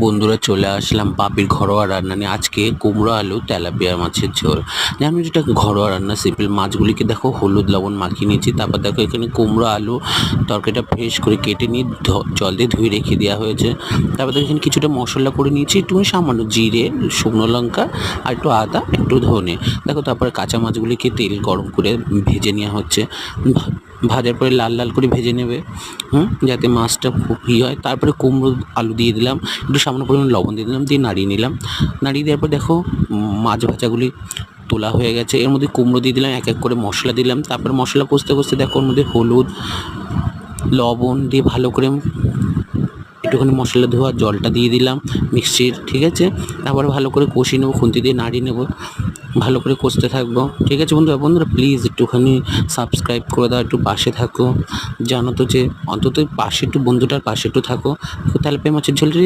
বন্ধুরা চলে আসলাম বাপির ঘরোয়া রান্না নিয়ে। আজকে কুমড়ো আলু তেলাপিয়া মাছের ঝোল। জানো যেটা ঘরোয়া রান্না, সিম্পল। মাছগুলিকে দেখো হলুদ লবণ মাখিয়ে নিয়েছি। তারপর দেখো এখানে কুমড়ো আলু তরকারিটা ফ্রেশ করে কেটে নিয়ে জল দিয়ে ধুয়ে রেখে দেওয়া হয়েছে। তারপর দেখো এখানে কিছুটা মশলা করে নিয়েছি, একটু সামান্য জিরে, শুকনো লঙ্কা আর একটু আদা, একটু ধনে। দেখো তারপরে কাঁচা মাছগুলিকে তেল গরম করে ভেজে নেওয়া হচ্ছে। ভাজার পরে লাল লাল করে ভেজে নেবে, যাতে মাছটা খুব হয়। তারপরে কুমড়ো আলু দিয়ে দিলাম, একটু সামান্য পরিমাণ লবণ দিয়ে দিলাম, দিয়ে নাড়িয়ে নিলাম। নাড়িয়ে দেওয়ার পর দেখো মাছ ভাজাগুলি তোলা হয়ে গেছে। এর মধ্যে কুমড়ো দিয়ে দিলাম, এক এক করে মশলা দিলাম। তারপরে মশলা কষতে কষতে দেখো ওর মধ্যে হলুদ লবণ দিয়ে ভালো করে একটুখানি মশলা ধোয়া জলটা দিয়ে দিলাম মিক্সির, ঠিক আছে। তারপরে ভালো করে কষিয়ে নেবো, খুন্তি দিয়ে নাড়িয়ে নেবো, ভালো করে কষতে থাকবো, ঠিক আছে। বন্ধুরা প্লিজ একটুখানি সাবস্ক্রাইব করে দাও, একটু পাশে থাকো। জানো তো যে অন্তত পাশে একটু বন্ধুটার পাশে একটু থাকো। তেলাপিয়া মাছের ঝোলটা